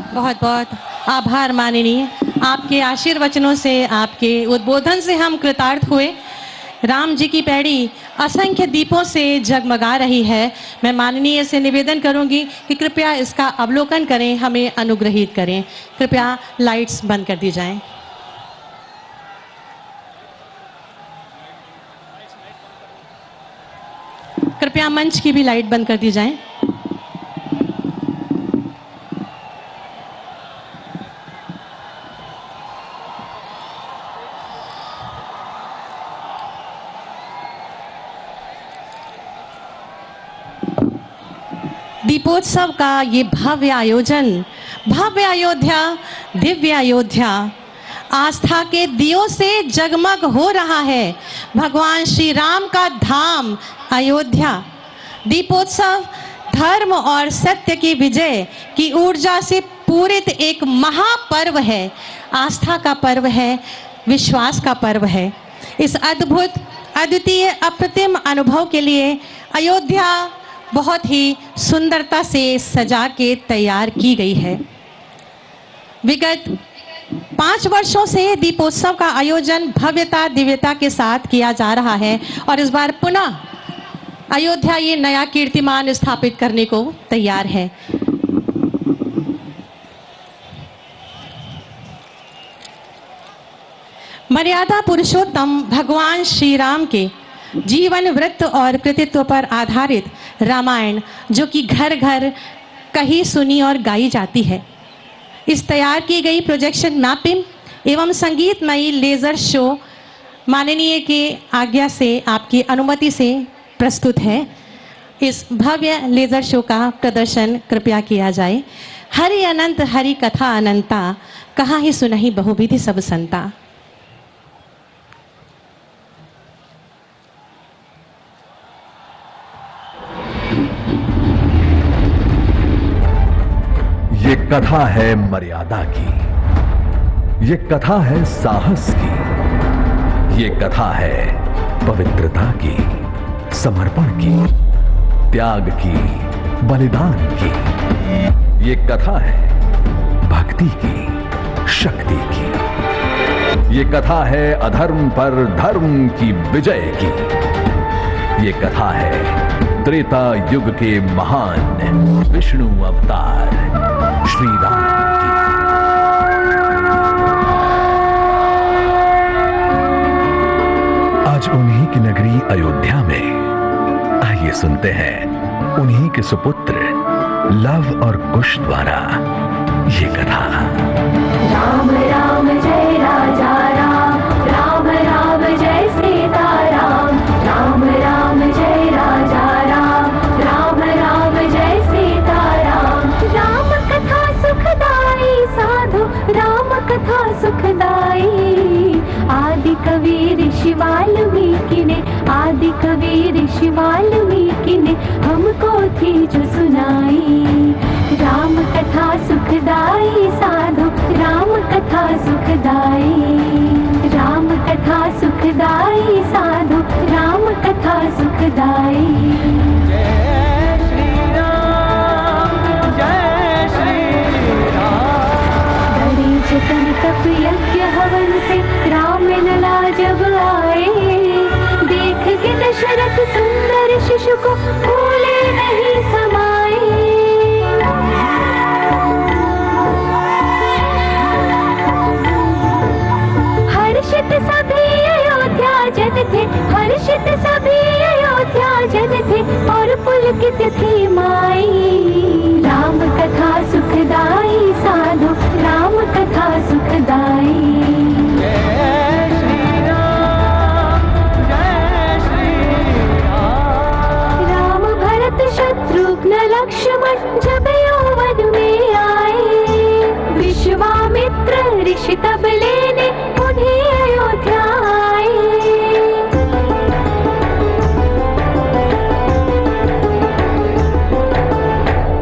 बहुत बहुत आभार माननीय। आपके आशीर्वचनों से, आपके उद्बोधन से हम कृतार्थ हुए। राम जी की पैड़ी असंख्य दीपों से जगमगा रही है। मैं माननीय से निवेदन करूंगी कि कृपया इसका अवलोकन करें, हमें अनुग्रहित करें। कृपया लाइट्स बंद कर दी जाएं। कृपया मंच की भी लाइट बंद कर दी जाएं। दीपोत्सव का ये भव्य आयोजन, भव्य अयोध्या, दिव्य अयोध्या, आस्था के दियों से जगमग हो रहा है। भगवान श्री राम का धाम अयोध्या। दीपोत्सव धर्म और सत्य की विजय की ऊर्जा से पूरित एक महापर्व है। आस्था का पर्व है, विश्वास का पर्व है। इस अद्भुत, अद्वितीय, अप्रतिम अनुभव के लिए अयोध्या बहुत ही सुंदरता से सजा के तैयार की गई है। विगत 5 वर्षों से दीपोत्सव का आयोजन भव्यता, दिव्यता के साथ किया जा रहा है और इस बार पुनः अयोध्या ये नया कीर्तिमान स्थापित करने को तैयार है। मर्यादा पुरुषोत्तम भगवान श्री राम के जीवन वृत्त और कृतित्व पर आधारित रामायण, जो कि घर घर कही, सुनी और गाई जाती है, इस तैयार की गई प्रोजेक्शन मैपिंग एवं संगीतमयी लेजर शो माननीय के आज्ञा से, आपकी अनुमति से प्रस्तुत है। इस भव्य लेजर शो का प्रदर्शन कृपया किया जाए। हरि अनंत हरि कथा अनंता, कहाँ ही सुनहि बहुविधि सब संता। ये कथा है मर्यादा की, ये कथा है साहस की, ये कथा है पवित्रता की, समर्पण की, त्याग की, बलिदान की। ये कथा है भक्ति की, शक्ति की। ये कथा है अधर्म पर धर्म की विजय की। ये कथा है त्रेता युग के महान विष्णु अवतार श्री राम की। आज उन्हीं की नगरी अयोध्या में आइए सुनते हैं उन्हीं के सुपुत्र लव और कुश द्वारा ये कथा। राम राम जय राजा राम, राम राम जय सीता राम, राम राम जय राजा राम, राम राम जय सीता राम। राम कथा सुखदाई साधु, राम कथा सुखदाई। आदि कवि ऋषि वाल्मीकि ने, आदि कवि ऋषि वाल्मीकि ने हमको थी जो सुनाई। राम कथा सुखदाई साधु, राम कथा सुखदाई। राम कथा सुखदाई साधु, राम कथा सुखदाई। जय श्री राम, जय श्री राम। बड़ी जतन तप यज्ञ हवन से राम लला जब आए, देख के दशरथ सुंदर शिशु को भूले नहीं समाए। हर्षित सभी अयोध्या जन थे, हर्षित सभी अयोध्या जन थे और पुलकित थी माई। राम कथा सुखदाई साधु, राम कथा सुखदाई। जय श्री राम, जय श्री राम। राम भरत शत्रुघ्न लक्ष्मण जब यौवन में आए, विश्वामित्र ऋषि तब लेने उन्हें अयोध्या आए।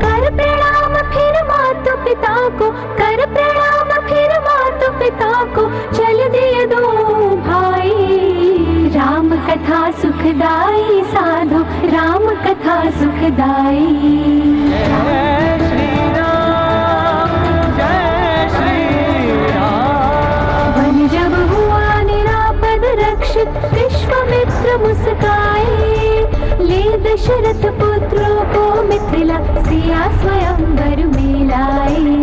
कर प्रणाम फिर माता पिता को, कर प्रणाम फिर माता पिता को, चल दिए दो भाई। राम कथा सुखदाई साधु, राम कथा सुखदाई। जय श्री राम, जय दशरथ पुत्रों को मिथिला सिया स्वयंवर में लाए।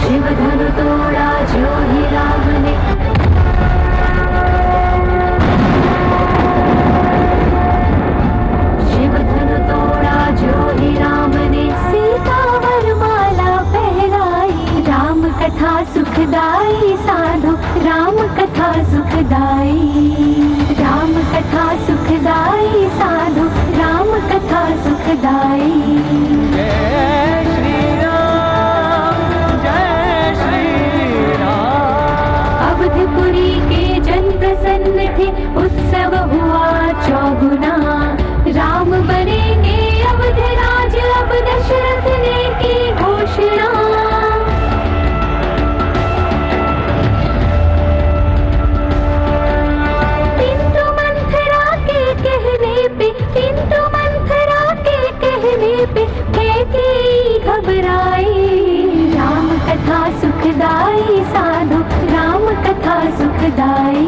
शिव धनु तोड़ा जो ही राम ने, शिव धनु तोड़ा जो ही राम ने, सीता वरमाला पहनाई। राम कथा सुखदाई साधो, राम कथा सुखदाई। राम कथा सुखदाई साधो, राम कथा सुखदाई। जय श्री राम, जय श्री राम। अवधपुरी के जन प्रसन्न थे, उत्सव हुआ चौगुना। राम बनेंगे अवध राज, अब दशरथ ने की घोषणा। किंतु मंथरा के कहने पे, किंतु मंथरा के कहने पे कैकेयी घबराई। राम कथा सुखदाई साधो, राम कथा सुखदाई।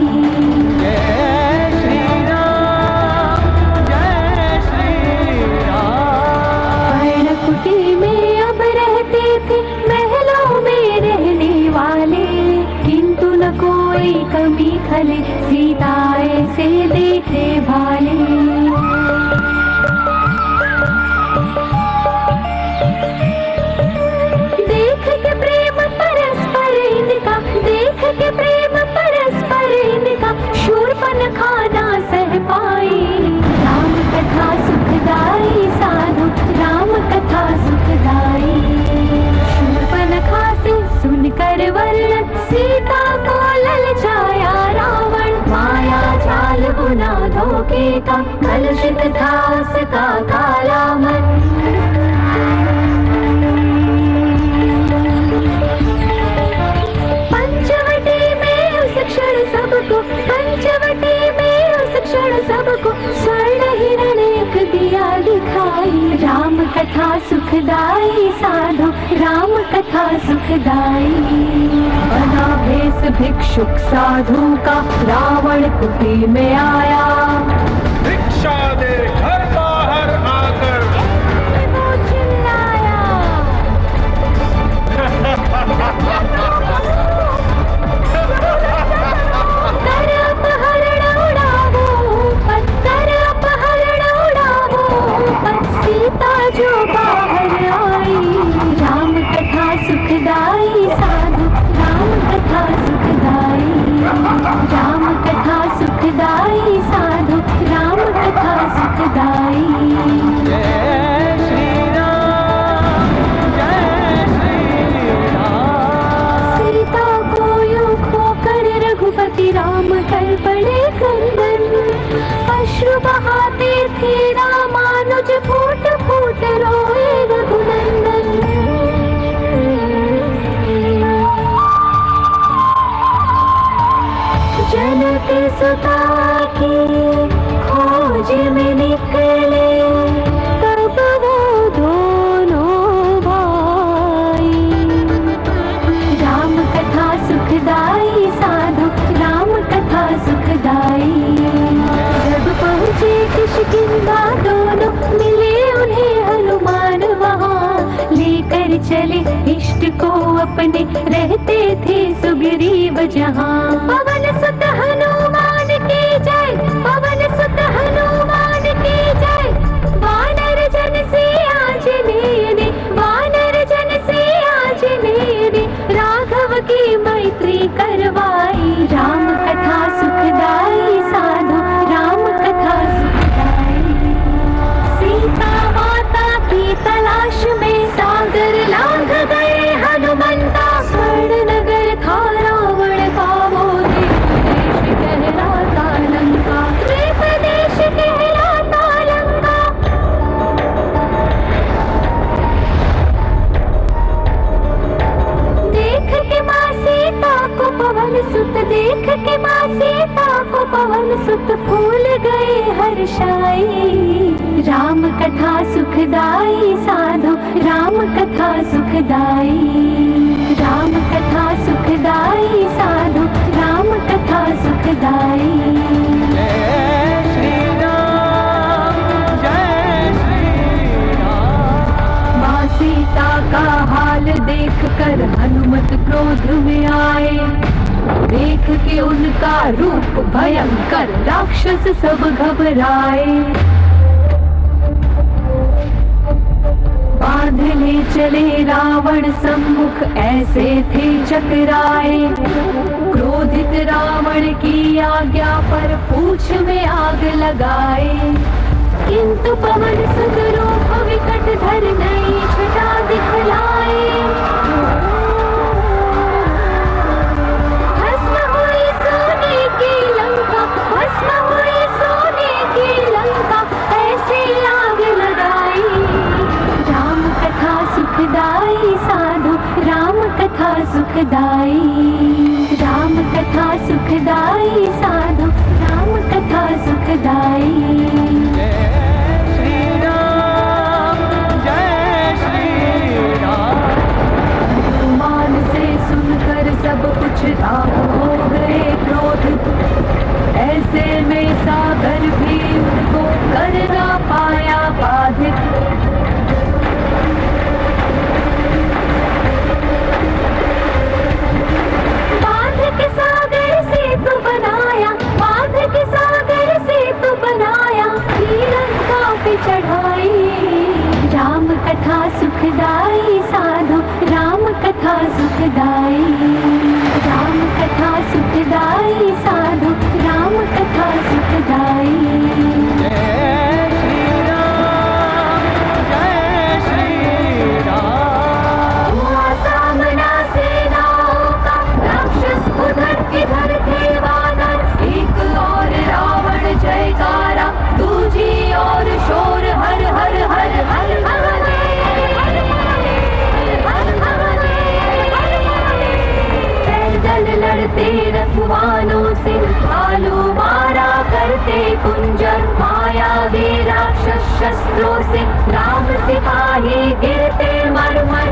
जय श्री राम, जय श्री राम। पर्णकुटी में अब रहते थे, महलों में रहने वाले। किंतु न कोई कमी खले, सीता ऐसे देखे भाले। देख के प्रेम परस्पर इनका, देख के प्रेम परस्पर इनका, शूर्पणखा ना सह पाई। राम कथा सुखदाई साधो, राम कथा सुखदाई। शूर्पणखा से सुनकर वर्णन, सीता को ललचाया रावण। माया जाल बुना धोखे का, कलुषित था उसका काला मन। पंचवटी में उस क्षण सबको, पंचवटी में उस क्षण सबको, स्वर्ण हिरण एक दिया दिखाई। राम कथा सुखदाई साधो, राम कथा सुखदाई। बना भेष भिक्षुक साधु का, रावण कुटी में आया। भिक्षा दे घर बाहर आकर, वो चिल्लाया। कर अपहरण उड़ावो, कर अपहरण उड़ावो, सीता जो बाहर आई। राम कथा सुखदाई साधु, राम कथा सुखदाई। राम कथा सुखदाई साधु, राम कथा सुखदाई। जय श्री राम, जय श्री राम। सीता को यूं खोकर रघुपति राम कर पड़े क्रंदन। अश्रु बहाते थे रामानुज, फूट फूट रोए रघुनंदन। जनक सुता की खोज में निकले, तब वो दोनों भाई। राम कथा सुखदाई साधो, राम कथा सुखदाई। जब पहुँचे किष्किंधा दोनों, मिले उन्हें हनुमान वहाँ। लेकर चले इष्ट को अपने, रहते थे सुग्रीव जहाँ। पवन सुत हनुमान की जय, पवन सुत हनुमान की जय। वानर जन से आंजनेय ने, वानर जन से आंजनेय ने, राघव की मैत्री करवाई। राम कथा सुखदाई साधो, राम कथा सुखदाई। सीता माता की तलाश में सागर लांघ गए हनुमंता। स्वर्ण नगर था रावण का वो देश कहलाता लंका, द्वीप देश कहलाता लंका। देख के माँ सीता को पवन सुत, देख के माँ सीता को पवन सुत, फूल गए हर्षाई। राम कथा सुखदाई साधो, राम कथा सुखदाई। राम कथा सुखदाई साधो, राम कथा सुखदाई। जय श्री उनका रूप भयंकर राक्षस सब घबराए। बांधने चले रावण सम्मुख ऐसे थे चकराए। क्रोधित रावण की आज्ञा पर पूंछ में आग लगाए। किंतु पवन सुत रूप विकट धर नई छटा दिखलाए। भस्म हुई सोने की लंका, भस्म हुई सोने की लंका, ऐसे आग लगाई। राम कथा सुखदाई साधु, राम कथा सुखदाई। राम कथा सुखदाई साधु, राम कथा सुखदाई। सब कुछ राम हो गए क्रोधित, ऐसे में सागर भी उनको कर ना पाया बाधित। बांध के सागर से तो बनाया, बांध के सागर से तो बनाया, श्रीलंका पे चढ़ाई। राम कथा सुखदाई साधु, राम कथा सुखदाई। राम कथा सुखदाई साधु, राम कथा सुखदाई। जय श्री राम, जय श्री राम। हुआ सामना सेनाओं का, राक्षस उधर इधर थे वानर। एक और रावण जयकारा, दूजी और शोर हर हर हर हर लड़ते रखवानों से, भालू मारा करते कुंजर। माया वे राक्षस शस्त्रों से, राम सिपाही गिरते मर मर।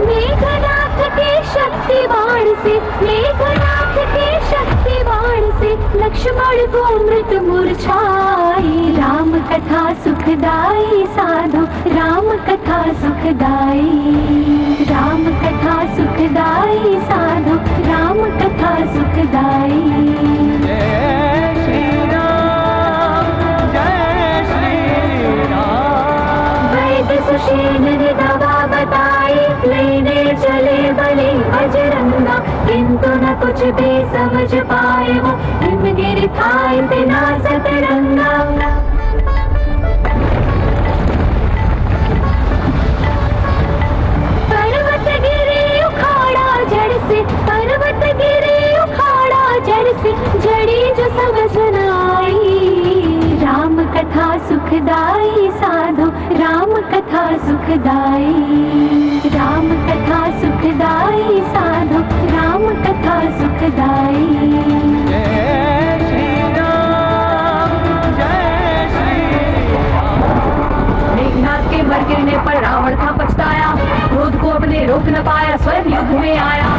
मेघनाथ के शक्ति बाण से, मेघनाथ के शक्ति बाण से, लक्ष्मण को मृत मूर्छाई। राम कथा सुखदाई साधु, राम कथा सुखदाई। राम कथा सुखदाई साधु, राम कथा सुखदाई। जय श्री राम, जय श्री राम। वैद्य सुषेण ने दवा बताई, लेने चले बलि बजरंगा। किंतु न कुछ भी समझ पाए वो, हिमगिरि था इतना सतरंगा। पर्वत गिरे उखाड़ा जड़ से, पर्वत गिरे उखाड़ा जड़ से, जड़ी जो समझ न आई। राम कथा सुखदाई साधु, राम कथा सुखदाई। राम कथा सुखदाई साधु, राम कथा सुखदाई। जय श्री राम, जय श्री राम। मेघनाथ के मर गिरने पर रावण था पछताया, क्रोध को अपने रोक न पाया, स्वयं युद्ध में आया।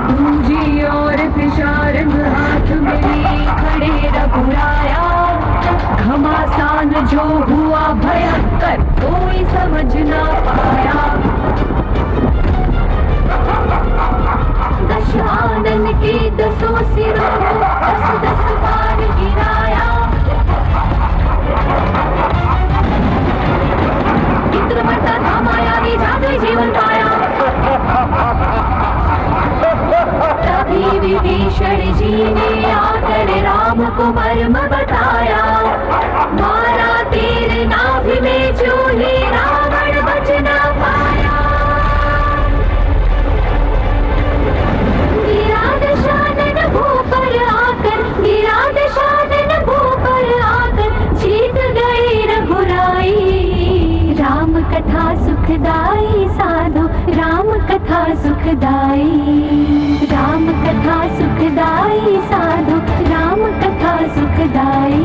दूजी और पिशारंग हाथ में खड़े रघुराया। घमासान जो हुआ भयंकर, कोई समझ न पाया। दशानन के दसों सिरों को 10-10 बार गिराया। इंद्र मरता था मायावी, जादुई जीवन पाया। तभी विभीषण जी ने आकर राम को मर्म बताया। मारा तेरे नाभि में जो ही रावण बच न पाया। गिरा दशानन भू पर आकर, गिरा दशानन भू पर आकर, जीत गए रघुराई। राम कथा सुखदाई साधु, राम कथा सुखदाई। राम कथा सुखदाई साधु, राम कथा सुखदाई।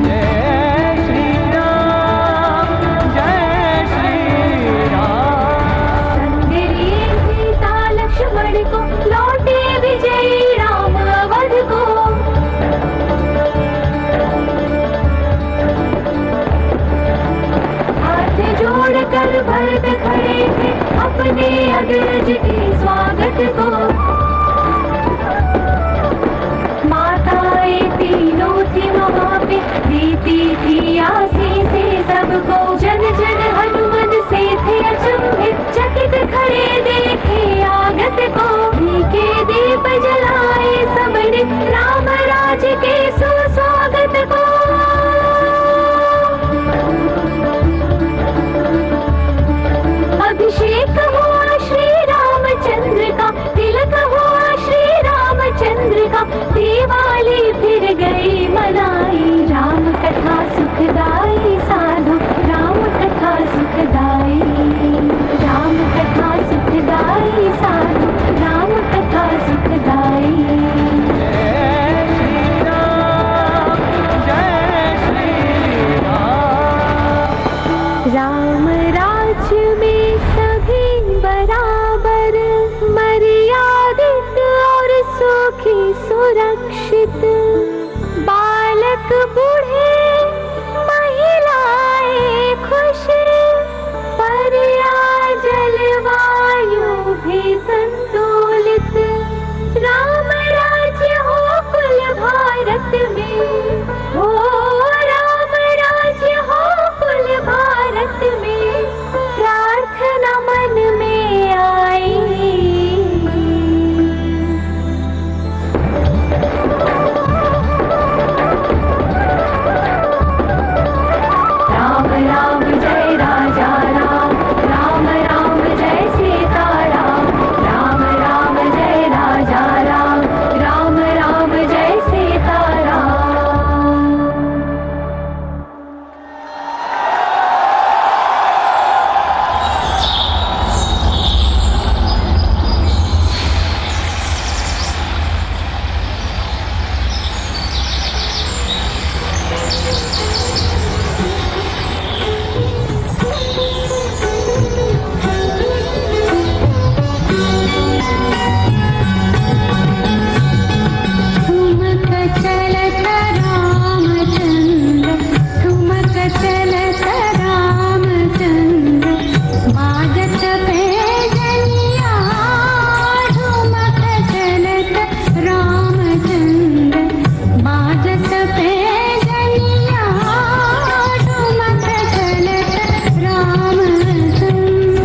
जय श्री राम, जय श्री स्वागत को। माताएं तीनों थी वहाँ पे, देती थी आशीषें सबको। जन जन हनुमान से थे अचंभित, चकित खड़े देखे आगत को। घी के दीप जलाए सबने, राम राज के सुस्वागत को। अभिषेक हुआ श्री रामचंद्र का, तिलक हुआ श्री रामचंद्र का। दिवाली फिर गई मनाई, राम कथा सुखदाई साधु, राम कथा सुखदाई। राम कथा सुखदाई साधु, राम कथा सुखदाई। जय श्री राम, जय श्री राम। राम राज्य में सभी बराबर, मर्यादित और सुखी सुरक्षित। बालक बूढ़े महिलाएं खुश, पर्या जलवायु भी संतुलित। राम राज्य हो कुल भारत में, हो राम राज्य हो कुल भारत में। प्रार्थना मन में आई, राम राम जय राजा राम, राम राम जय सीता राम। राम राम जय राजा राम, राम राम जय सीता राम। ठुमक चलत रामचंद्र, ठुमक चलत रामचंद्र। बाजत पैजनिया, ठुमक चलत रामचंद्र। बाजत पैजनिया, ठुमक चलत रामचंद्र।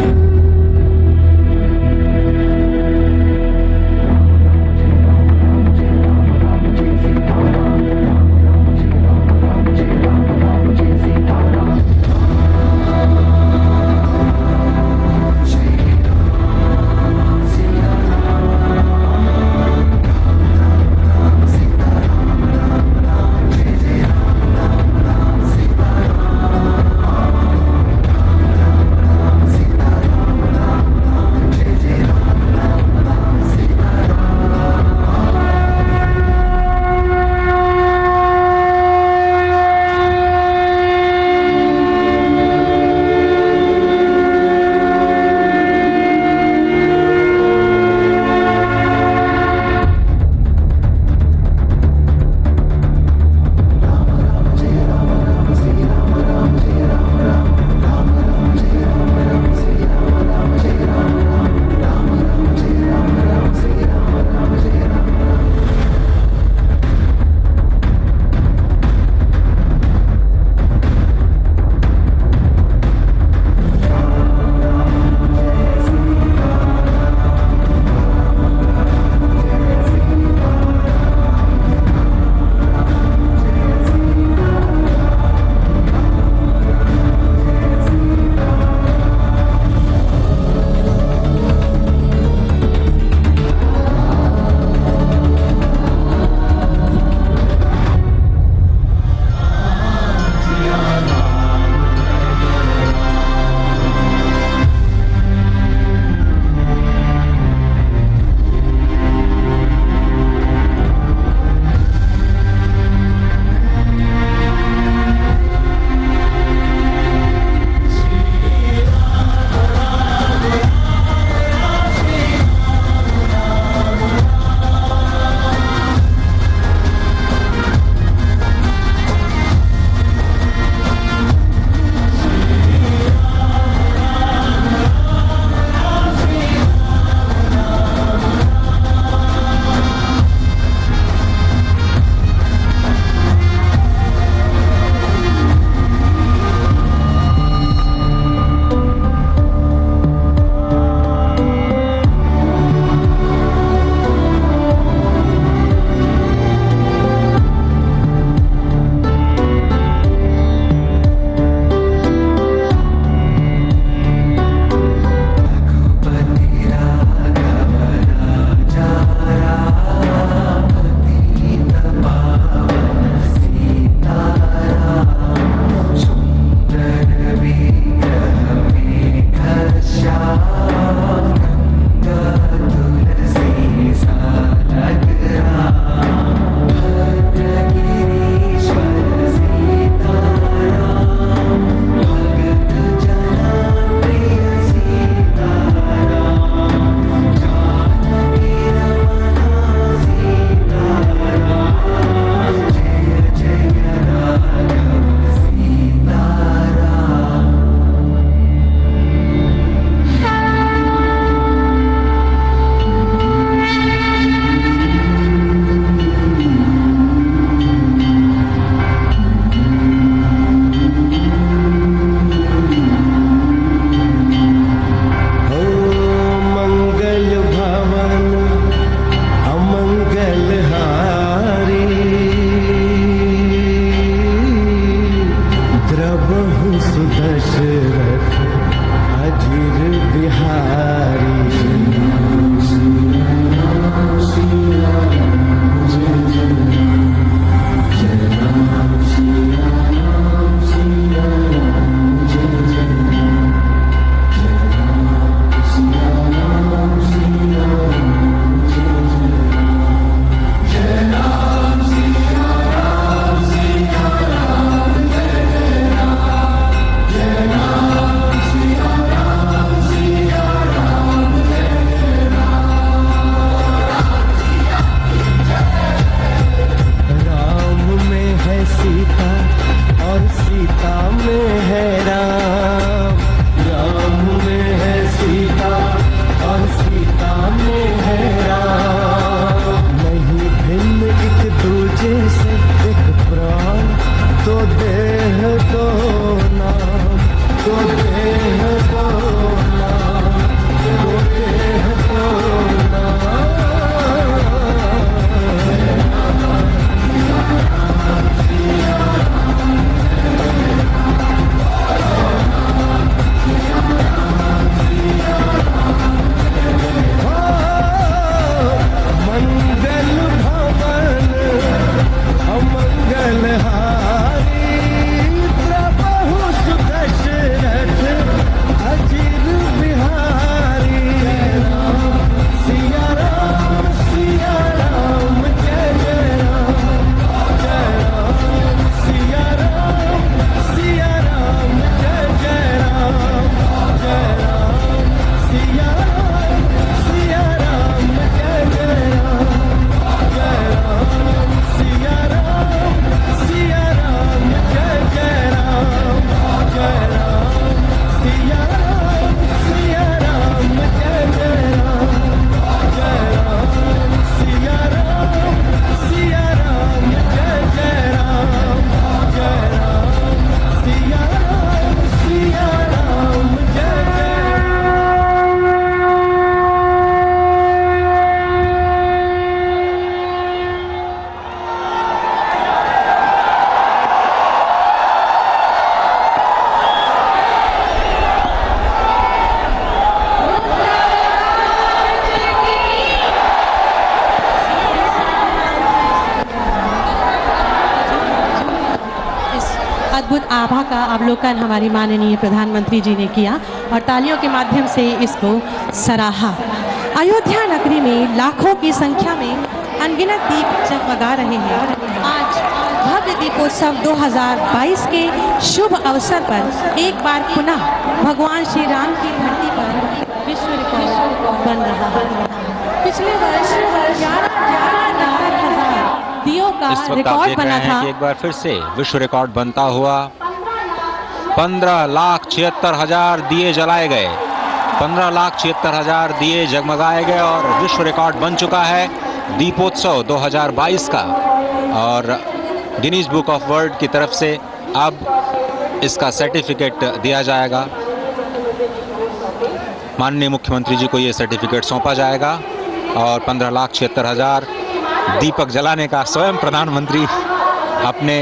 अद्भुत आभा का अवलोकन हमारी माननीय प्रधानमंत्री जी ने किया और तालियों के माध्यम से इसको सराहा। अयोध्या नगरी में लाखों की संख्या में अनगिनत दीप जगमगा रहे हैं। आज भव्य दीपोत्सव 2022 के शुभ अवसर पर एक बार पुनः भगवान श्री राम की धरती पर विश्व रिकॉर्ड बन रहा है। पिछले वर्ष 11,90,000 दियों का इस वक्त आप रिकॉर्ड देख बना रहे था। हैं कि एक बार फिर से विश्व रिकॉर्ड बनता हुआ 15,76,000 दिए जलाए गए, 15,76,000 दिए जगमगाए गए और विश्व रिकॉर्ड बन चुका है दीपोत्सव 2022 का। और गिनीज बुक ऑफ वर्ल्ड की तरफ से अब इसका सर्टिफिकेट दिया जाएगा। माननीय मुख्यमंत्री जी को ये सर्टिफिकेट सौंपा जाएगा और 15,76,000 दीपक जलाने का स्वयं प्रधानमंत्री अपने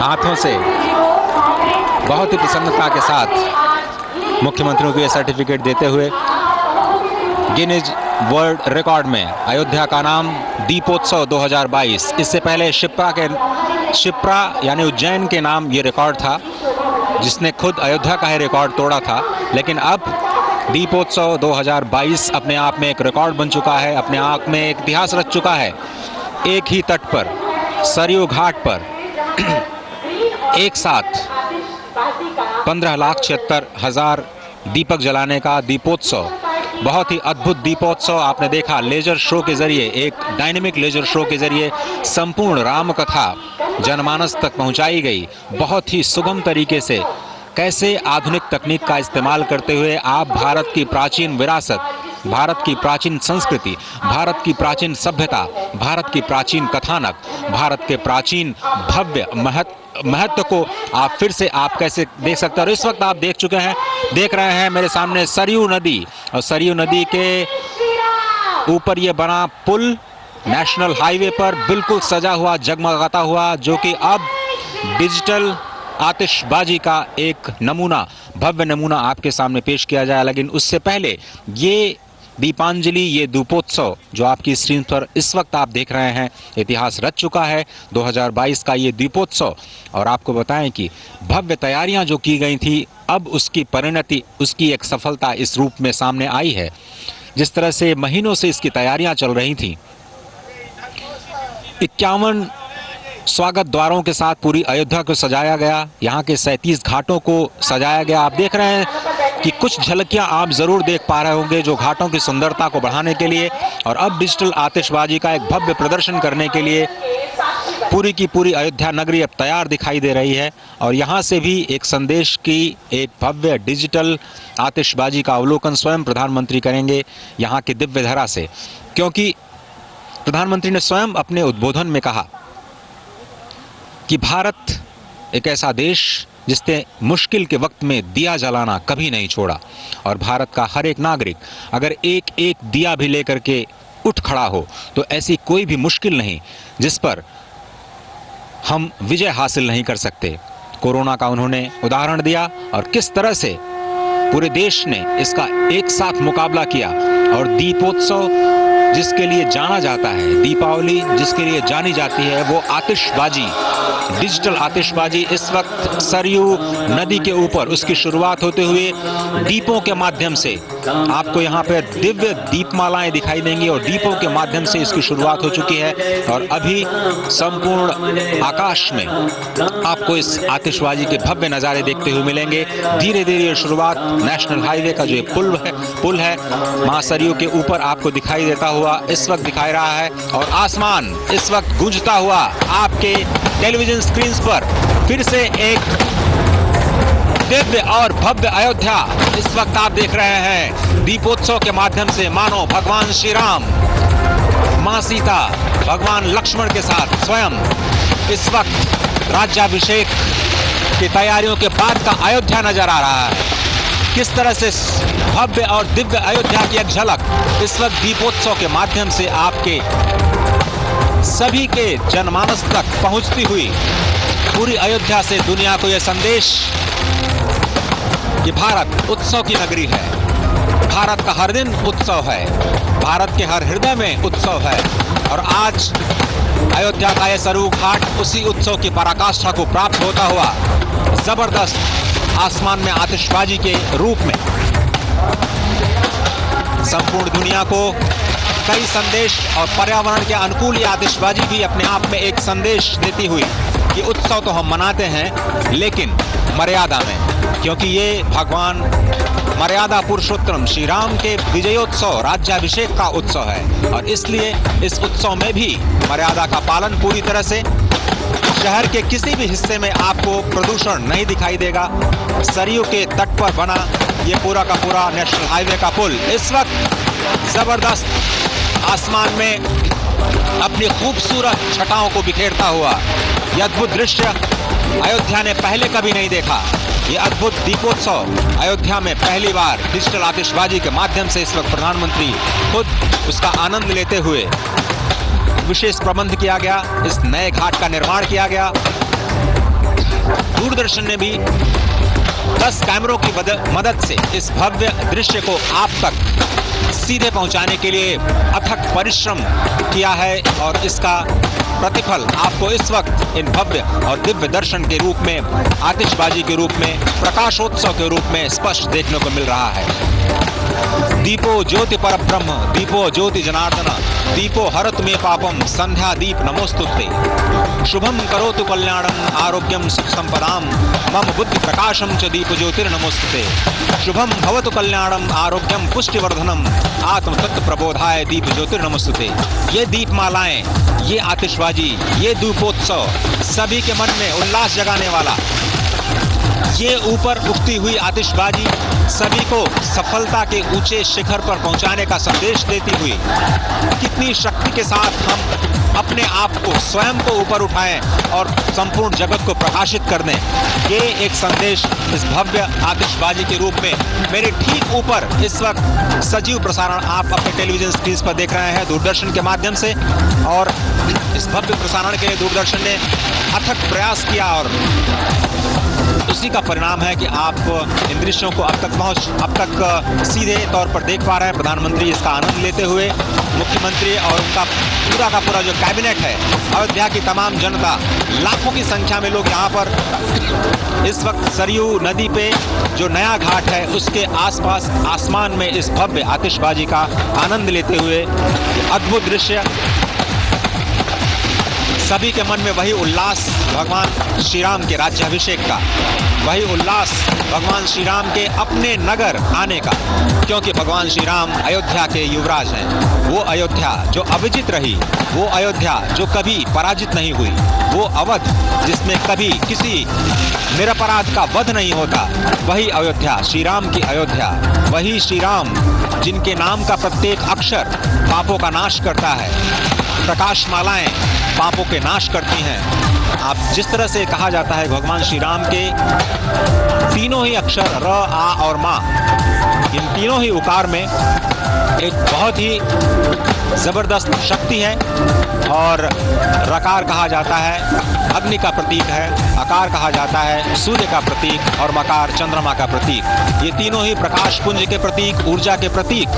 हाथों से बहुत ही प्रसन्नता के साथ मुख्यमंत्रियों को ये सर्टिफिकेट देते हुए गिनीज वर्ल्ड रिकॉर्ड में अयोध्या का नाम दीपोत्सव 2022। इससे पहले शिप्रा यानी उज्जैन के नाम ये रिकॉर्ड था, जिसने खुद अयोध्या का ही रिकॉर्ड तोड़ा था। लेकिन अब दीपोत्सव 2022 अपने आप में एक रिकॉर्ड बन चुका है, अपने आप में एक इतिहास रच चुका है। एक ही तट पर, सरयू घाट पर एक साथ 15,76,000 दीपक जलाने का दीपोत्सव, बहुत ही अद्भुत दीपोत्सव आपने देखा। लेजर शो के जरिए, एक डायनेमिक लेजर शो के जरिए संपूर्ण राम कथा जनमानस तक पहुंचाई गई। बहुत ही सुगम तरीके से कैसे आधुनिक तकनीक का इस्तेमाल करते हुए आप भारत की प्राचीन विरासत, भारत की प्राचीन संस्कृति, भारत की प्राचीन सभ्यता, भारत की प्राचीन कथानक, भारत के प्राचीन भव्य महत्व को आप फिर से आप कैसे देख सकते हैं। और इस वक्त आप देख रहे हैं मेरे सामने सरयू नदी, और सरयू नदी के ऊपर ये बना पुल नेशनल हाईवे पर बिल्कुल सजा हुआ, जगमगाता हुआ, जो कि अब डिजिटल आतिशबाजी का एक नमूना, भव्य नमूना आपके सामने पेश किया जाए। लेकिन उससे पहले ये दीपांजलि, ये दीपोत्सव जो आपकी स्क्रीन पर इस वक्त आप देख रहे हैं, इतिहास रच चुका है 2022 का ये दीपोत्सव। और आपको बताएं कि भव्य तैयारियां जो की गई थी, अब उसकी परिणति, उसकी एक सफलता इस रूप में सामने आई है। जिस तरह से महीनों से इसकी तैयारियां चल रही थी, 51 स्वागत द्वारों के साथ पूरी अयोध्या को सजाया गया, यहाँ के 37 घाटों को सजाया गया। आप देख रहे हैं कि कुछ झलकियां आप जरूर देख पा रहे होंगे जो घाटों की सुंदरता को बढ़ाने के लिए और अब डिजिटल आतिशबाजी का एक भव्य प्रदर्शन करने के लिए पूरी की पूरी अयोध्या नगरी अब तैयार दिखाई दे रही है। और यहाँ से भी एक संदेश की एक भव्य डिजिटल आतिशबाजी का अवलोकन स्वयं प्रधानमंत्री करेंगे यहाँ की दिव्य धरा से, क्योंकि प्रधानमंत्री ने स्वयं अपने उद्बोधन में कहा कि भारत एक ऐसा देश जिसने मुश्किल के वक्त में दिया जलाना कभी नहीं छोड़ा, और भारत का हर एक नागरिक अगर एक एक दिया भी लेकर के उठ खड़ा हो तो ऐसी कोई भी मुश्किल नहीं जिस पर हम विजय हासिल नहीं कर सकते। कोरोना का उन्होंने उदाहरण दिया और किस तरह से पूरे देश ने इसका एक साथ मुकाबला किया। और दीपोत्सव जिसके लिए जाना जाता है, दीपावली जिसके लिए जानी जाती है, वो आतिशबाजी, डिजिटल आतिशबाजी इस वक्त सरयू नदी के ऊपर उसकी शुरुआत होते हुए दीपों के माध्यम से आपको यहाँ पे दिव्य दीपमालाएं दिखाई देंगी और दीपों के माध्यम से इसकी शुरुआत हो चुकी है। और अभी संपूर्ण आकाश में आपको इस आतिशबाजी के भव्य नज़ारे देखते हुए मिलेंगे। धीरे धीरे ये शुरुआत नेशनल हाईवे का जो ये पुल है महासरयू के ऊपर आपको दिखाई देता हुआ इस वक्त दिखाई रहा है। और आसमान इस वक्त गूंजता हुआ आपके टेलीविजन स्क्रीन पर फिर से एक दिव्य और भव्य अयोध्या इस वक्त आप देख रहे हैं दीपोत्सव के माध्यम से। मानो भगवान श्री राम, मां सीता, भगवान लक्ष्मण के साथ स्वयं इस वक्त राज्याभिषेक की तैयारियों के बाद का अयोध्या नजर आ रहा है। किस तरह से भव्य और दिव्य अयोध्या की एक झलक इस वक्त दीपोत्सव के माध्यम से आपके सभी के जनमानस तक पहुंचती हुई पूरी अयोध्या से दुनिया को यह संदेश कि भारत उत्सव की नगरी है, भारत का हर दिन उत्सव है, भारत के हर हृदय में उत्सव है। और आज अयोध्या का यह सरयू घाट उसी उत्सव की पराकाष्ठा को प्राप्त होता हुआ जबरदस्त आसमान में आतिशबाजी के रूप में संपूर्ण दुनिया को कई संदेश और पर्यावरण के अनुकूल ये आतिशबाजी भी अपने आप में एक संदेश देती हुई कि उत्सव तो हम मनाते हैं लेकिन मर्यादा में, क्योंकि ये भगवान मर्यादा पुरुषोत्तम श्री राम के विजयोत्सव राज्याभिषेक का उत्सव है और इसलिए इस उत्सव में भी मर्यादा का पालन पूरी तरह से। शहर के किसी भी हिस्से में आपको प्रदूषण नहीं दिखाई देगा। सरयू के तट पर बना ये पूरा का पूरा नेशनल हाईवे का पुल इस वक्त जबरदस्त आसमान में अपनी खूबसूरत छटाओं को बिखेरता हुआ यह अद्भुत दृश्य अयोध्या ने पहले कभी नहीं देखा। ये अद्भुत दीपोत्सव अयोध्या में पहली बार डिजिटल आतिशबाजी के माध्यम से इस वक्त प्रधानमंत्री खुद उसका आनंद लेते हुए विशेष प्रबंध किया गया, इस नए घाट का निर्माण किया गया। दूरदर्शन ने भी 10 कैमरों की मदद से इस भव्य दृश्य को आप तक सीधे पहुंचाने के लिए अथक परिश्रम किया है और इसका प्रतिफल आपको इस वक्त इन भव्य और दिव्य दर्शन के रूप में, आतिशबाजी के रूप में, प्रकाशोत्सव के रूप में स्पष्ट देखने को मिल रहा है। दीपो ज्योति परब्रह्म, दीपो ज्योति जनार्दन, दीपो हरत में पापम, संध्या दीप नमोस्तुते, शुभम करोतु कल्याणम, आरोग्यम सुख संपदाम, मम बुद्धि प्रकाशम च दीप ज्योतिर्नमोस्तुते, शुभम भवतु कल्याणम, आरोग्यम पुष्टिवर्धनम, आत्म तत्व प्रबोधाय दीप ज्योतिर्नमोस्तुते। ये दीपमालाएं, ये आतिशबाजी, ये दीपोत्सव सभी के मन में उल्लास जगाने वाला, ये ऊपर उठती हुई आतिशबाजी सभी को सफलता के ऊंचे शिखर पर पहुंचाने का संदेश देती हुई कितनी शक्ति के साथ हम अपने आप को, स्वयं को ऊपर उठाएं और संपूर्ण जगत को प्रकाशित कर दें, ये एक संदेश इस भव्य आतिशबाजी के रूप में मेरे ठीक ऊपर इस वक्त सजीव प्रसारण आप अपने टेलीविजन स्क्रीन पर देख रहे हैं दूरदर्शन के माध्यम से। और इस भव्य प्रसारण के लिए दूरदर्शन ने अथक प्रयास किया और उसी का परिणाम है कि आप इन दृश्यों को अब तक सीधे तौर पर देख पा रहे हैं। प्रधानमंत्री इसका आनंद लेते हुए, मुख्यमंत्री और उनका पूरा का पूरा जो कैबिनेट है, अयोध्या की तमाम जनता, लाखों की संख्या में लोग यहाँ पर इस वक्त सरयू नदी पे जो नया घाट है उसके आसपास आसमान में इस भव्य आतिशबाजी का आनंद लेते हुए अद्भुत दृश्य। सभी के मन में वही उल्लास भगवान श्री राम के राज्याभिषेक का, वही उल्लास भगवान श्री राम के अपने नगर आने का, क्योंकि भगवान श्री राम अयोध्या के युवराज हैं। वो अयोध्या जो अविजित रही, वो अयोध्या जो कभी पराजित नहीं हुई, वो अवध जिसमें कभी किसी निरपराध का वध नहीं होता, वही अयोध्या, श्री राम की अयोध्या, वही श्री राम जिनके नाम का प्रत्येक अक्षर पापों का नाश करता है, प्रकाश मालाएं पापों के नाश करती हैं। आप जिस तरह से कहा जाता है भगवान श्री राम के तीनों ही अक्षर र, आ और मा, इन तीनों ही उकार में एक बहुत ही जबरदस्त शक्ति है। और रकार कहा जाता है अग्नि का प्रतीक है, आकार कहा जाता है सूर्य का प्रतीक और मकार चंद्रमा का प्रतीक। ये तीनों ही प्रकाश पुंज के प्रतीक, ऊर्जा के प्रतीक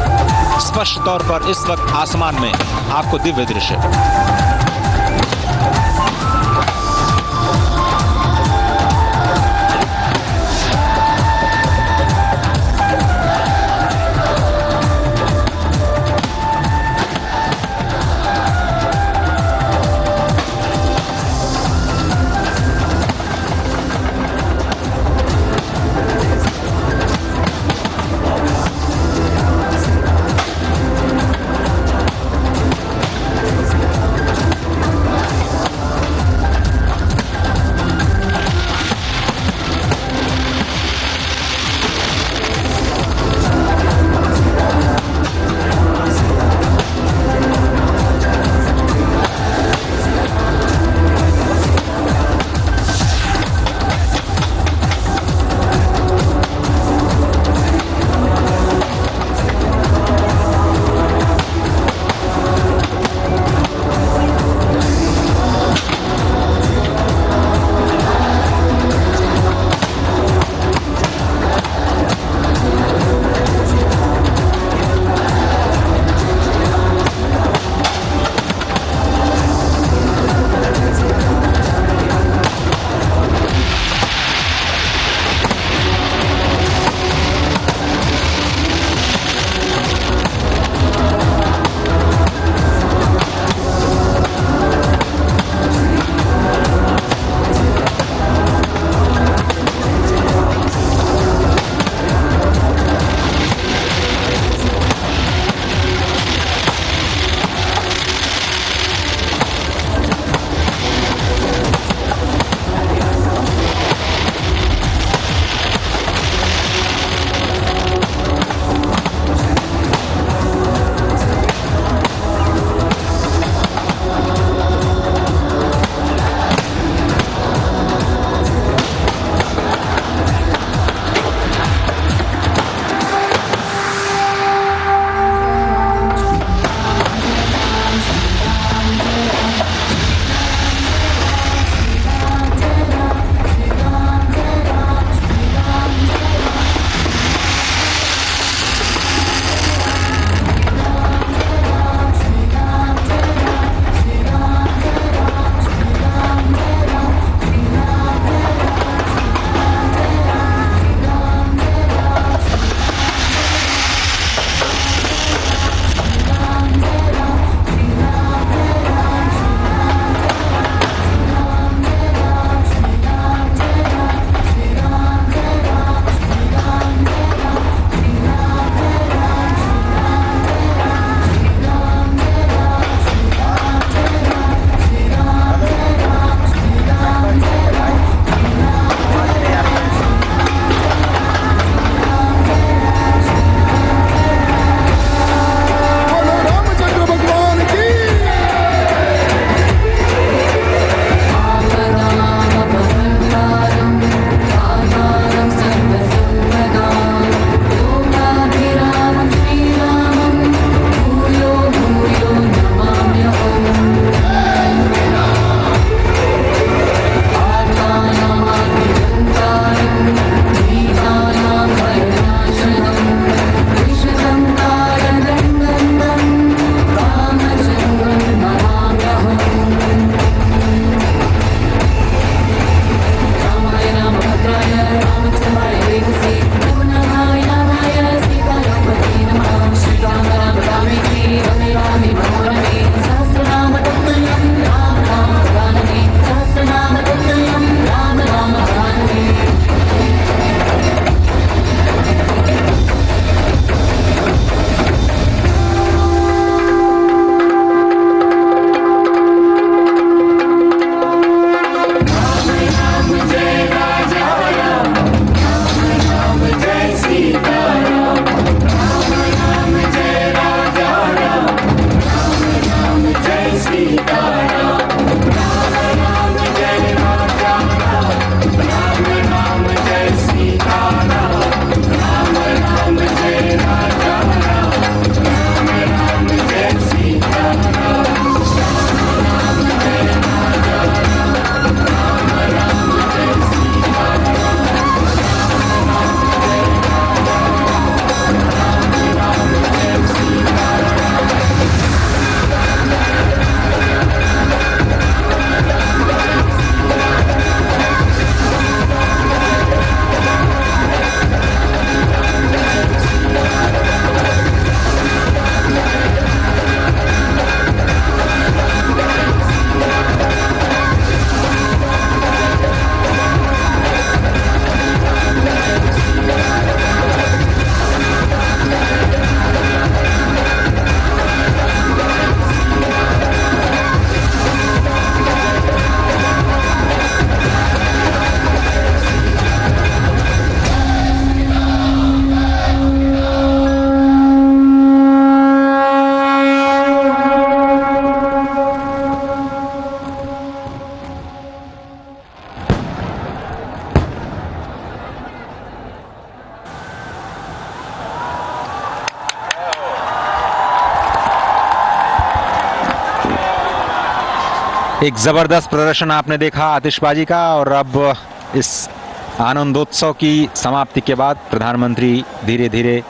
स्पष्ट तौर पर इस वक्त आसमान में आपको दिव्य दृश्य एक जबरदस्त प्रदर्शन आपने देखा आतिशबाजी का। और अब इस आनंदोत्सव की समाप्ति के बाद प्रधानमंत्री धीरे धीरे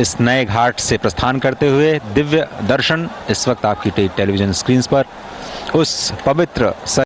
इस नए घाट से प्रस्थान करते हुए दिव्य दर्शन इस वक्त आपकी टेलीविजन स्क्रीन पर उस पवित्र